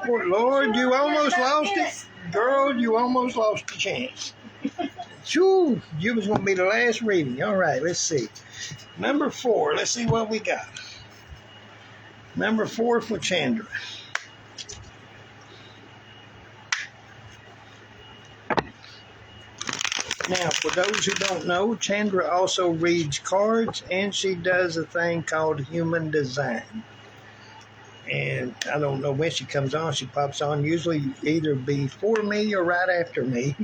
4. Lord, you almost lost it. Girl, you almost lost the chance. Shoo, you was going to be the last reading. All right, let's see. Number 4. Let's see what we got. Number 4 for Chandra. Now, for those who don't know, Chandra also reads cards, and she does a thing called human design. And I don't know when she comes on. She pops on usually either before me or right after me.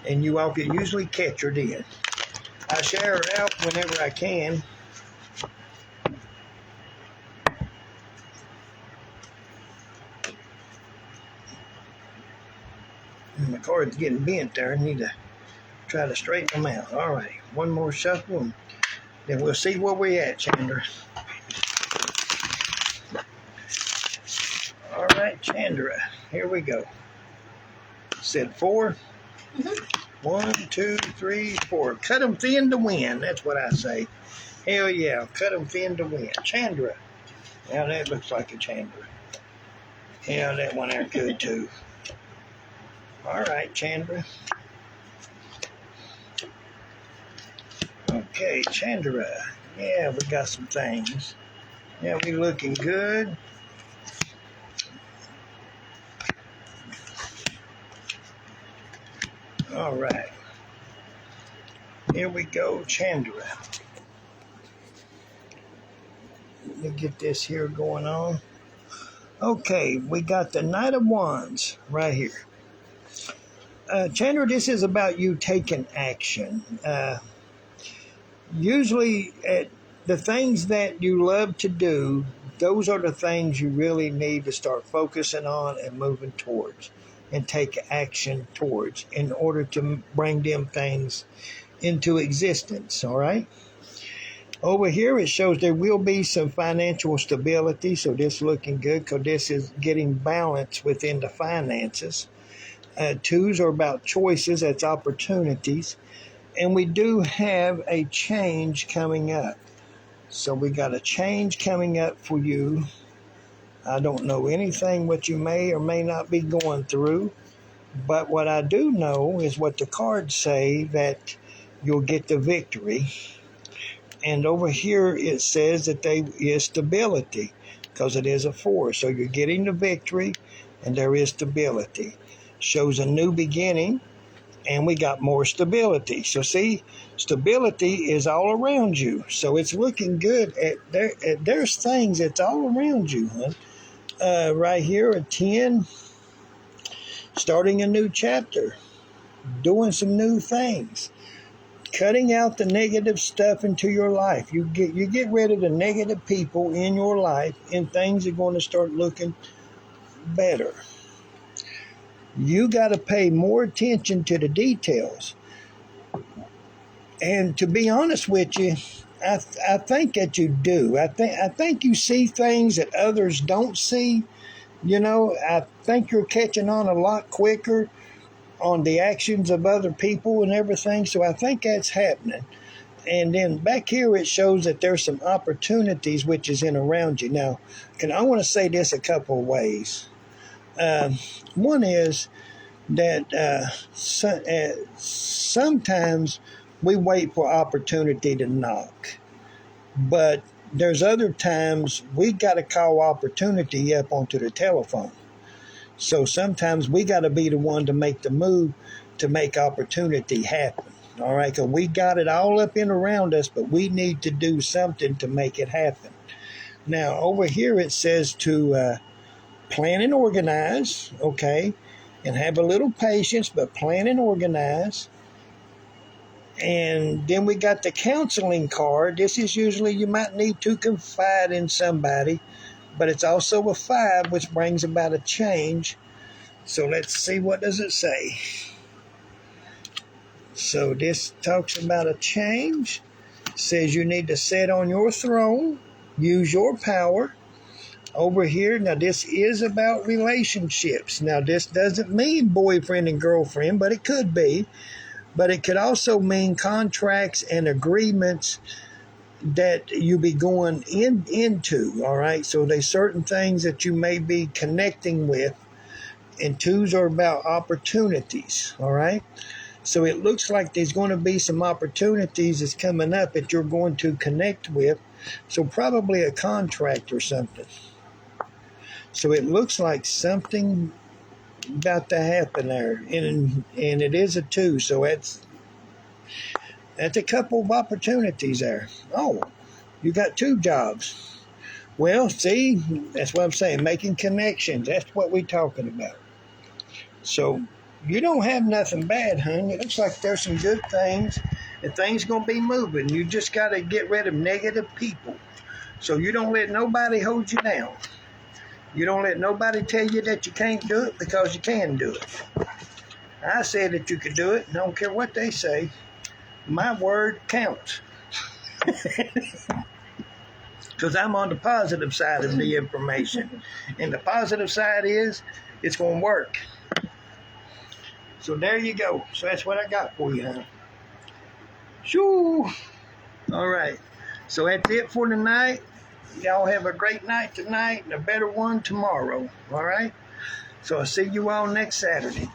And you all can usually catch her then. I share her out whenever I can. My card's getting bent there. I need to try to straighten them out. All right, one more shuffle, and then we'll see where we're at, Chandra. All right, Chandra, here we go. Said 4. 1, 2, 3, 4. Cut them thin to win. That's what I say. Hell yeah, cut them thin to win. Chandra. Now that looks like a Chandra. Yeah, that one there could too. All right, Chandra. Okay, Chandra. Yeah, we got some things. Yeah, we looking good. All right. Here we go, Chandra. Let me get this here going on. Okay, we got the Knight of Wands right here. Chandra, this is about you taking action. Usually, the things that you love to do, those are the things you really need to start focusing on and moving towards and take action towards in order to bring them things into existence, all right? Over here, it shows there will be some financial stability, so this is looking good because this is getting balance within the finances. 2s are about choices, that's opportunities. And we do have a change coming up. So we got a change coming up for you. I don't know anything what you may or may not be going through. But what I do know is what the cards say, that you'll get the victory. And over here it says that there is stability because it is a 4. So you're getting the victory and there is stability. Shows a new beginning, and we got more stability. So see, stability is all around you. So it's looking good. There's things that's all around you, huh? Right here, a 10, starting a new chapter, doing some new things, cutting out the negative stuff into your life. You get rid of the negative people in your life, and things are going to start looking better. You got to pay more attention to the details. And to be honest with you, I think that you do. I think you see things that others don't see. You know, I think you're catching on a lot quicker on the actions of other people and everything. So I think that's happening. And then back here it shows that there's some opportunities which is in around you. Now, I want to say this a couple of ways. One is that sometimes we wait for opportunity to knock, but there's other times we got to call opportunity up onto the telephone. So sometimes we got to be the one to make the move to make opportunity happen. All right, because we got it all up and around us, but we need to do something to make it happen. Now, over here it says to plan and organize, okay, and have a little patience, but plan and organize. And then we got the counseling card. This is usually you might need to confide in somebody, but it's also a 5, which brings about a change. So let's see, what does it say? So this talks about a change. It says you need to sit on your throne, use your power. Over here, now this is about relationships. Now this doesn't mean boyfriend and girlfriend, but it could be. But it could also mean contracts and agreements that you be going into, all right? So there's certain things that you may be connecting with, And 2s are about opportunities, all right? So it looks like there's going to be some opportunities that's coming up that you're going to connect with. So probably a contract or something. So it looks like something about to happen there. And it is a 2, so that's a couple of opportunities there. Oh, you got 2 jobs. Well, see, that's what I'm saying, making connections. That's what we're talking about. So you don't have nothing bad, honey. It looks like there's some good things, and things going to be moving. You just got to get rid of negative people. So you don't let nobody hold you down. You don't let nobody tell you that you can't do it, because you can do it. I said that you could do it, and I don't care what they say. My word counts. Because I'm on the positive side of the information. And the positive side is it's going to work. So there you go. So that's what I got for you, huh? Shoo! All right. So that's it for tonight. Y'all have a great night tonight and a better one tomorrow. All right? So I'll see you all next Saturday.